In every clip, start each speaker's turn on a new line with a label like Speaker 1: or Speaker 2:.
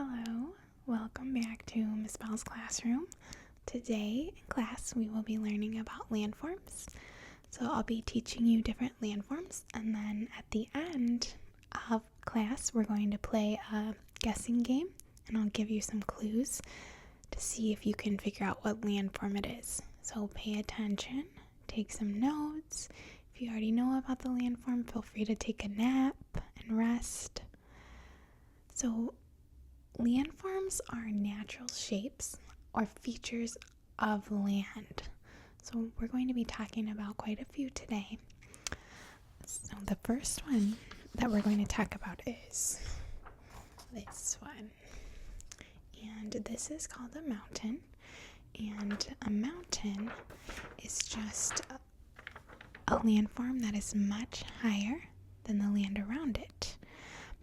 Speaker 1: Hello, welcome back to Miss Bell's classroom. Today in class we will be learning about landforms. So I'll be teaching you different landforms, and then at the end of class we're going to play a guessing game, and I'll give you some clues to see if you can figure out what landform it is. So pay attention, take some notes. If you already know about the landform, feel free to take a nap and rest. So landforms are natural shapes or features of land. So we're going to be talking about quite a few today. So the first one that we're going to talk about is this one. And this is called a mountain. And a mountain is just a landform that is much higher than the land around it.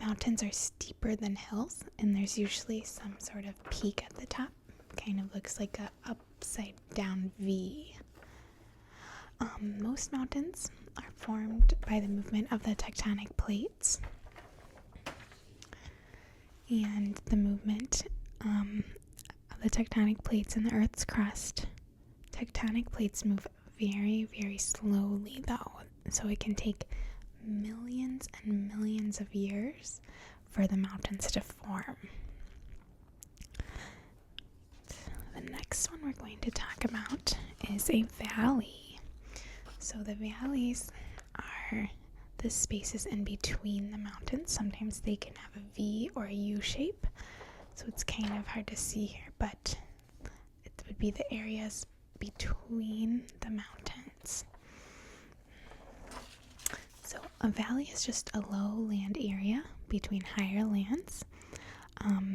Speaker 1: Mountains are steeper than hills, and there's usually some sort of peak at the top. Kind of looks like a upside down V. Most mountains are formed by the movement of the tectonic plates. And the movement of the tectonic plates in the Earth's crust. Tectonic plates move very, very slowly though, so it can take millions and millions of years for the mountains to form. The next one we're going to talk about is a valley. So the valleys are the spaces in between the mountains. Sometimes they can have a V or a U shape, so it's kind of hard to see here, but it would be the areas between the mountains. So a valley is just a low land area between higher lands.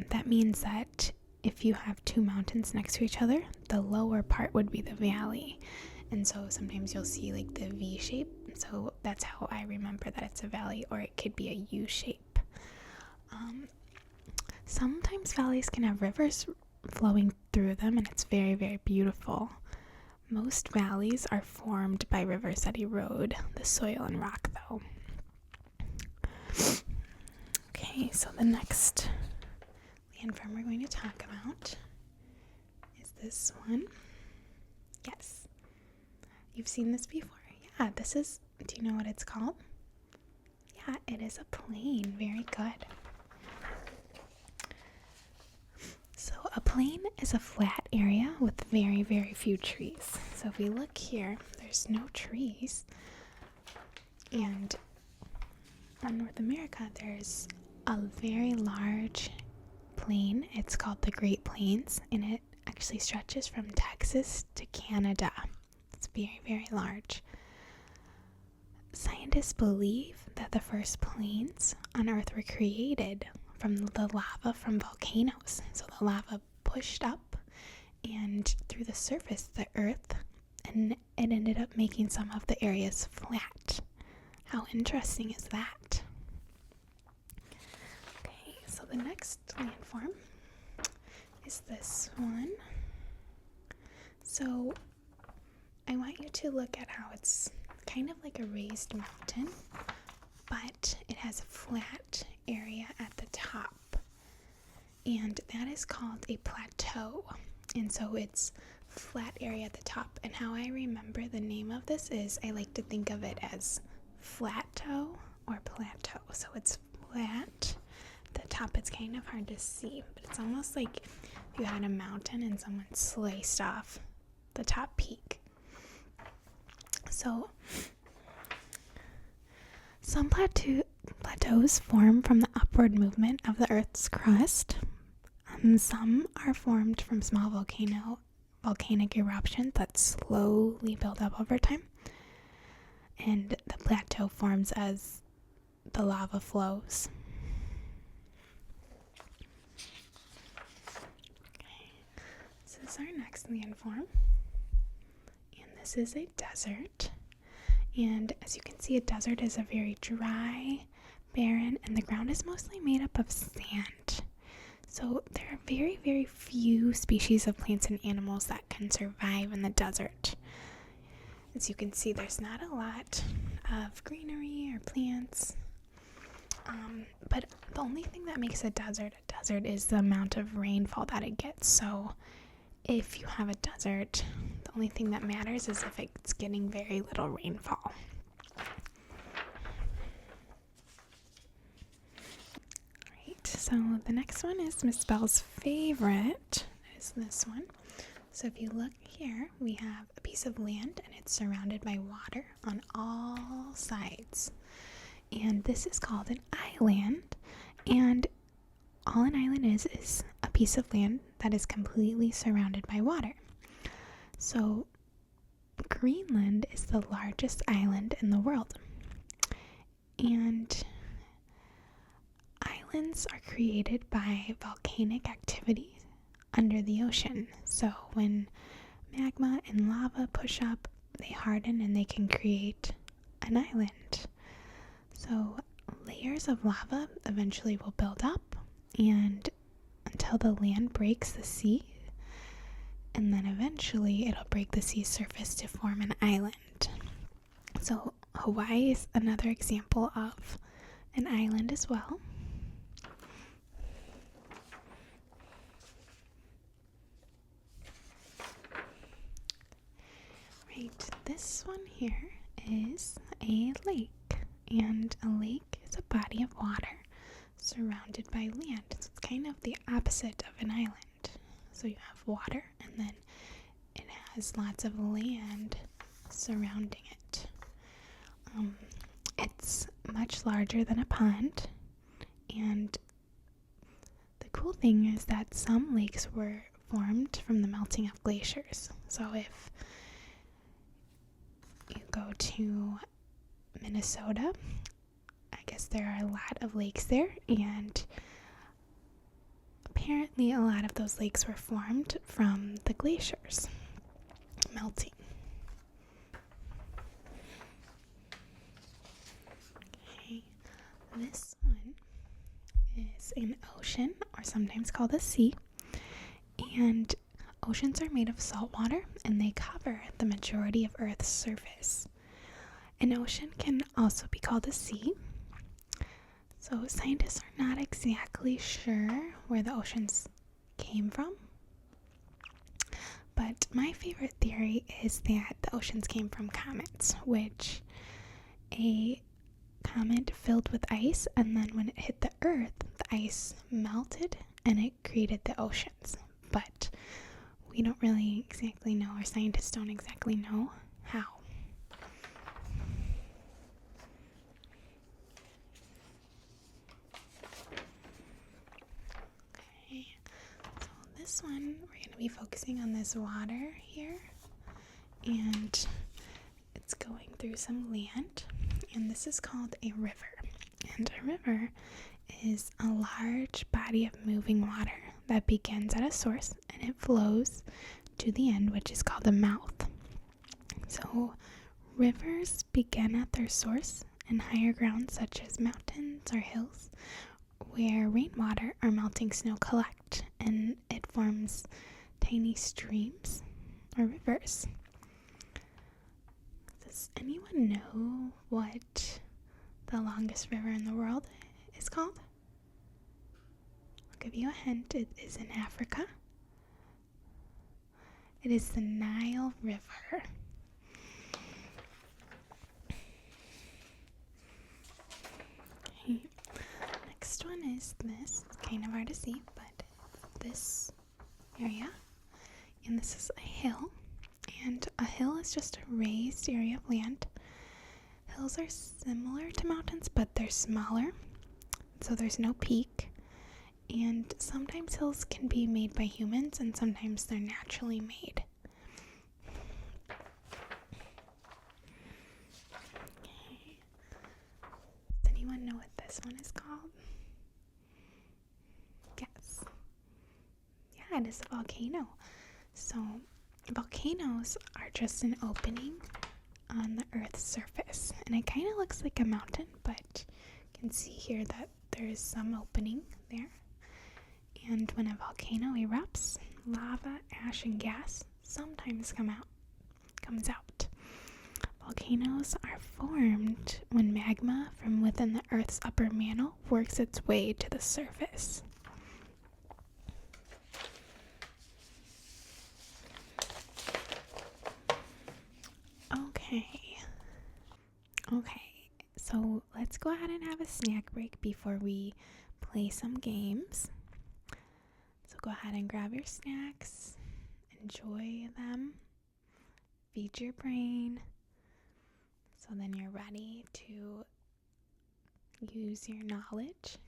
Speaker 1: That means that if you have two mountains next to each other, the lower part would be the valley. And so sometimes you'll see like the V shape. So that's how I remember that it's a valley, or it could be a U shape. Sometimes valleys can have rivers flowing through them, and it's very, very beautiful. Most valleys are formed by rivers that erode the soil and rock, though. Okay, so the next landform we're going to talk about is this one. Yes, you've seen this before. Yeah, this is, do you know what it's called? Yeah, it is a plain. Very good. So a plain is a flat area with very, very few trees. So if we look here, there's no trees. And in North America, there's a very large plain. It's called the Great Plains, and it actually stretches from Texas to Canada. It's very, very large. Scientists believe that the first plains on Earth were created from the lava from volcanoes. So the lava pushed up and through the surface of the Earth, and it ended up making some of the areas flat. How interesting is that? Okay, so the next landform is this one. So I want you to look at how it's kind of like a raised mountain, but it has a flat area at the top, and that is called a plateau. And so it's flat area at the top, and how I remember the name of this is I like to think of it as flat-toe or plateau. So it's flat at the top. It's kind of hard to see, but it's almost like if you had a mountain and someone sliced off the top peak. So some plateaus form from the upward movement of the Earth's crust. Some are formed from small volcanic eruptions that slowly build up over time. And the plateau forms as the lava flows. Okay, this is our next landform. And this is a desert. And as you can see, a desert is a very dry, barren, and the ground is mostly made up of sand. So there are very, very few species of plants and animals that can survive in the desert. As you can see, there's not a lot of greenery or plants. But the only thing that makes a desert is the amount of rainfall that it gets. So if you have a desert, the only thing that matters is if it's getting very little rainfall. Right, so the next one is Miss Bell's favorite, is this one. So if you look here, we have a piece of land and it's surrounded by water on all sides. And this is called an island, and all an island is a piece of land that is completely surrounded by water. So Greenland is the largest island in the world, and islands are created by volcanic activity under the ocean. So when magma and lava push up, they harden and they can create an island. So layers of lava eventually will build up, and until the land breaks the sea, and then eventually it'll break the sea surface to form an island. So Hawaii is another example of an island as well. Right, this one here is a lake. And a lake is a body of water surrounded by land. So it's kind of the opposite of an island. So you have water, and then it has lots of land surrounding it. It's much larger than a pond, and the cool thing is that some lakes were formed from the melting of glaciers. So if you go to Minnesota, I guess there are a lot of lakes there, and apparently a lot of those lakes were formed from the glaciers melting. Okay, this one is an ocean, or sometimes called a sea, and oceans are made of salt water and they cover the majority of Earth's surface. An ocean can also be called a sea. So scientists are not exactly sure where the oceans came from. But my favorite theory is that the oceans came from comets, which a comet filled with ice, and then when it hit the Earth, the ice melted and it created the oceans. But we don't really exactly know, or scientists don't exactly know how. This one, we're going to be focusing on this water here, and it's going through some land, and this is called a river. And a river is a large body of moving water that begins at a source and it flows to the end, which is called a mouth. So rivers begin at their source in higher ground such as mountains or hills, where rainwater or melting snow collect, and it forms tiny streams or rivers. Does anyone know what the longest river in the world is called? I'll give you a hint. It is in Africa. It is the Nile River. Okay. Next one is this. It's kind of hard to see, but this area, and this is a hill, and a hill is just a raised area of land. Hills are similar to mountains, but they're smaller, so there's no peak, and sometimes hills can be made by humans and sometimes they're naturally made. Okay. Does anyone know what this one is called? Yes. Yeah, it is a volcano. So volcanoes are just an opening on the Earth's surface, and it kind of looks like a mountain, but you can see here that there is some opening there. And when a volcano erupts, lava, ash, and gas sometimes comes out. Volcanoes are formed when magma from within the Earth's upper mantle works its way to the surface. Okay, so let's go ahead and have a snack break before we play some games. So go ahead and grab your snacks, enjoy them, feed your brain, so then you're ready to use your knowledge.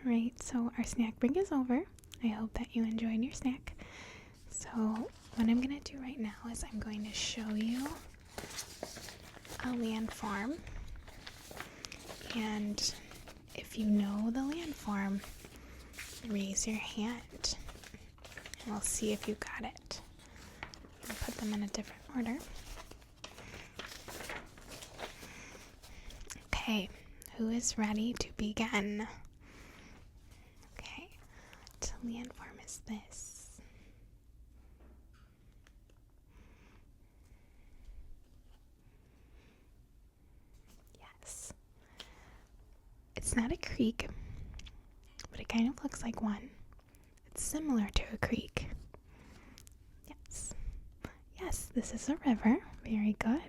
Speaker 1: Alright, so our snack break is over. I hope that you enjoyed your snack. So what I'm going to do right now is I'm going to show you a landform. And if you know the landform, raise your hand and we'll see if you got it. I'll put them in a different order. Okay, who is ready to begin? Okay, the landform is this. Yes. It's not a creek, but it kind of looks like one. It's similar to a creek. Yes. Yes, this is a river. Very good.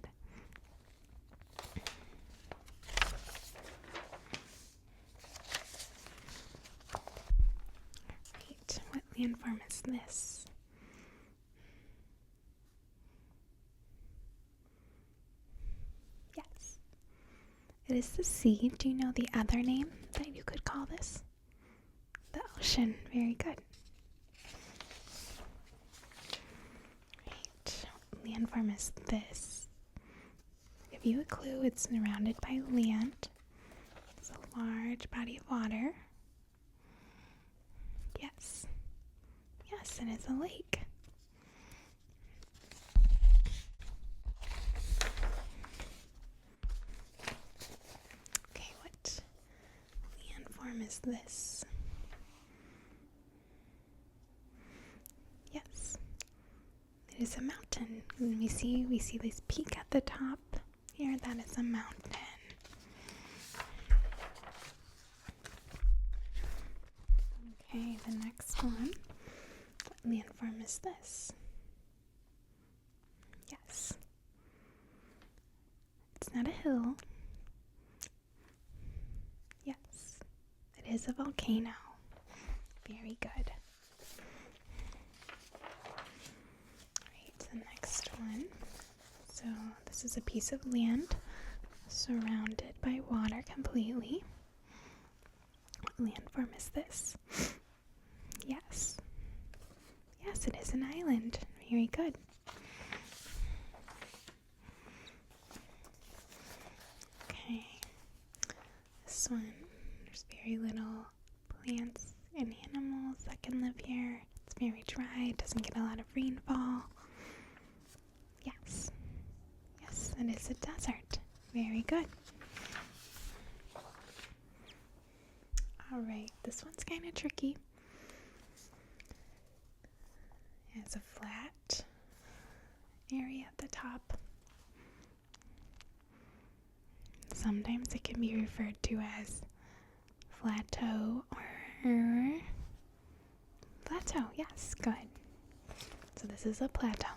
Speaker 1: Right, what landform is this? Yes. It is the sea. Do you know the other name that you could call this? The ocean. Very good. Right. Landform is this. Give you a clue. It's surrounded by land. It's a large body of water. Yes. Yes, it is a lake. Okay, what landform is this? Yes. It is a mountain. And we see this peak at the top. Here, that is a mountain. Okay, the next one. What landform is this? Yes. It's not a hill. Yes. It is a volcano. Very good. Alright, the next one. So this is a piece of land surrounded by water completely. What landform is this? Yes. Yes, it is an island. Very good. Okay. This one, there's very little plants and animals that can live here. It's very dry. It doesn't get a lot of rainfall. Yes. Yes, it is a desert. Very good. Alright, this one's kind of tricky. It's a flat area at the top. Sometimes it can be referred to as plateau or plateau. Yes, good. So this is a plateau.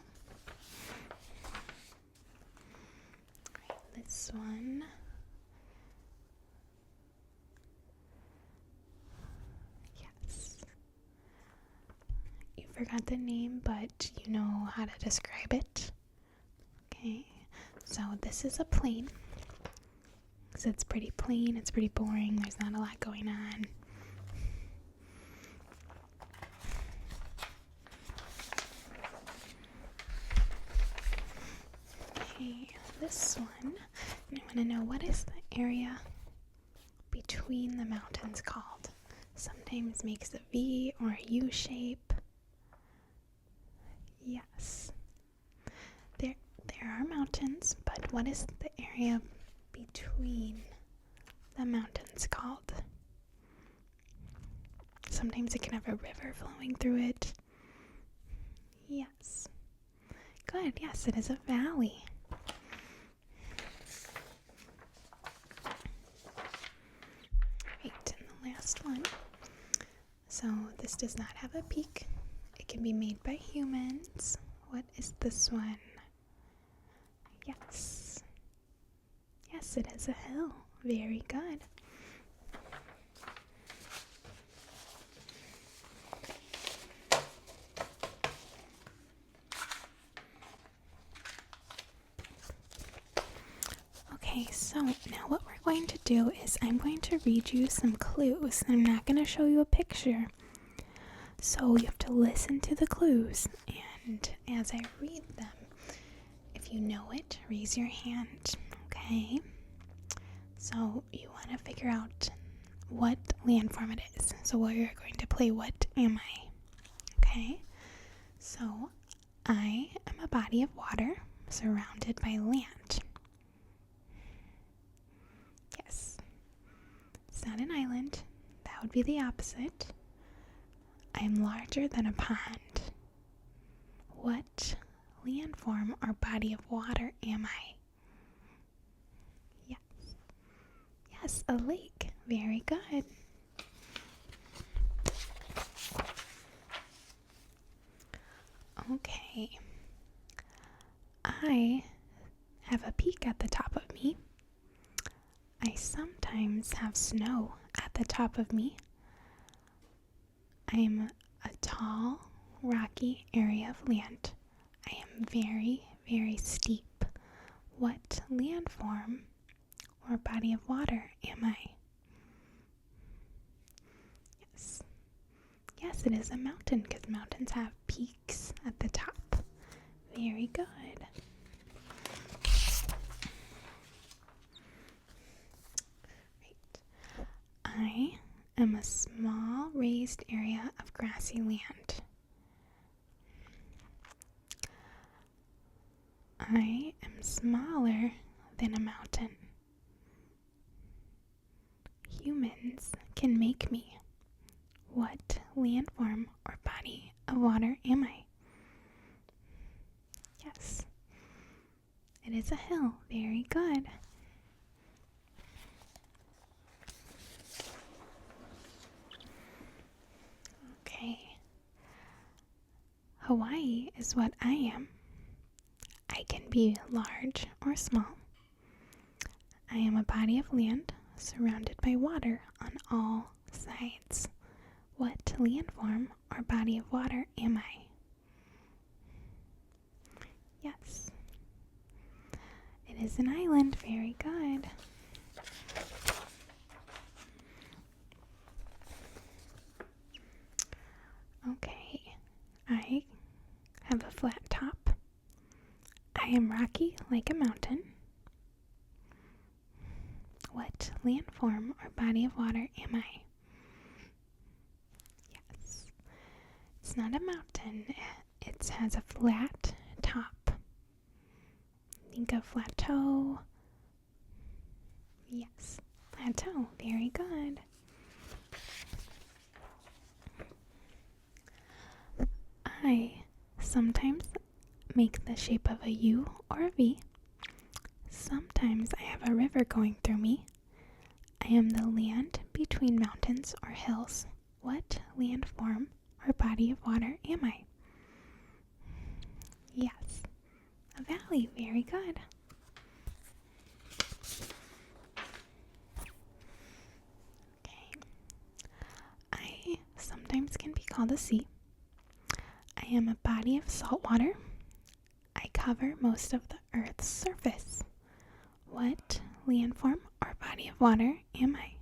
Speaker 1: Right, this one. Yes. You forgot the name, but you know how to describe it. Okay. So this is a plain. So it's pretty plain, it's pretty boring, there's not a lot going on. Okay, this one, I want to know, what is the area between the mountains called? Sometimes makes a V or a U shape. Yes. There are mountains, but what is the area between the mountains called? Sometimes it can have a river flowing through it. Yes. Good. Yes, it is a valley. Right, and the last one. So this does not have a peak. It can be made by humans. What is this one? Yes. Yes, it is a hill. Very good. Okay, so now what we're going to do is I'm going to read you some clues. I'm not going to show you a picture. So you have to listen to the clues, and as I read them, if you know it, raise your hand, okay? So you want to figure out what landform it is. So we're going to play What Am I? Okay? So I am a body of water surrounded by land. Yes. It's not an island. That would be the opposite. I am larger than a pond. What landform or body of water am I? Yes. Yes, a lake. Very good. Okay. I have a peak at the top of me. I sometimes have snow at the top of me. I am a tall, rocky area of land. I am very, very steep. What landform or body of water am I? Yes. Yes, it is a mountain because mountains have peaks at the top. Very good. Right. I am a small raised area of grassy land. I am smaller than a mountain. Humans can make me. What landform or body of water am I? Yes. It is a hill. Very good. Okay. Hawaii is what I am. I can be large or small. I am a body of land surrounded by water on all sides. What landform or body of water am I? Yes. It is an island. Very good. Okay. I have a flat top. I am rocky like a mountain. What landform or body of water am I? Yes. It's not a mountain. It has a flat top. Think of plateau. Yes, plateau. Very good. I sometimes make the shape of a U or a V. Sometimes I have a river going through me. I am the land between mountains or hills. What landform or body of water am I? Yes, a valley. Very good. Okay. I sometimes can be called a sea. I am a body of salt water. I cover most of the Earth's surface. What landform or body of water am I?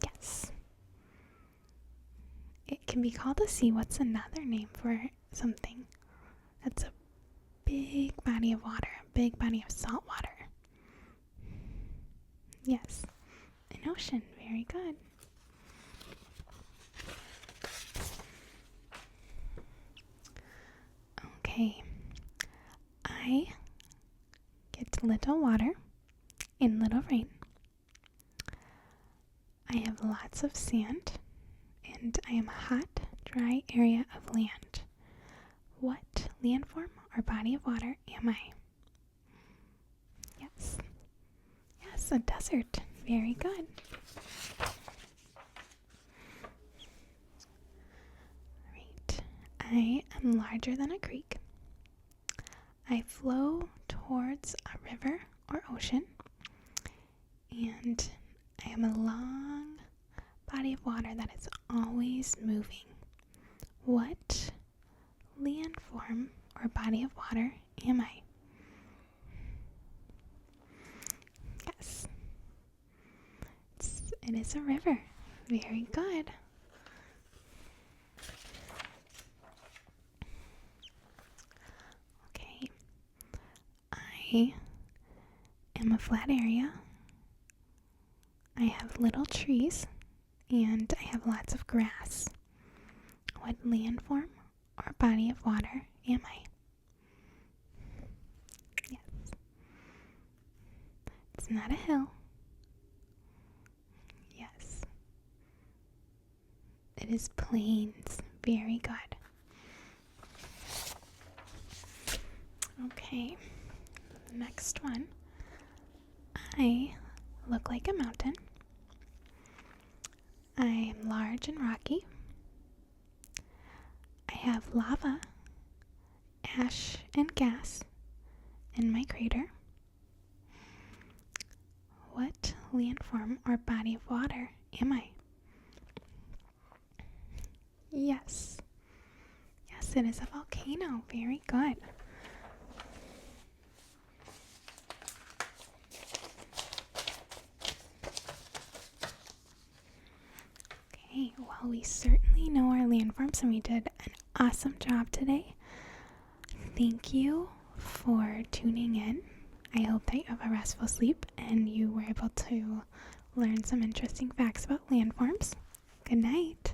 Speaker 1: Yes. It can be called a sea. What's another name for something that's a big body of water, a big body of salt water? Yes, an ocean. Very good. Okay, I get little water and little rain. I have lots of sand, and I am a hot, dry area of land. What landform or body of water am I? Yes. Yes, a desert. Very good. Right. I am larger than a creek. I flow towards a river or ocean. And I am a long body of water that is always moving. What landform or body of water am I? Yes. It is a river. Very good. Okay. I am a flat area. I have little trees and I have lots of grass. What landform or body of water am I? Yes. It's not a hill. Yes. It is plains. Very good. Okay. The next one. I look like a mountain. I am large and rocky. I have lava, ash, and gas in my crater. What landform or body of water am I? Yes. Yes, it is a volcano. Very good. Okay, well, we certainly know our landforms and we did an awesome job today. Thank you for tuning in. I hope that you have a restful sleep and you were able to learn some interesting facts about landforms. Good night.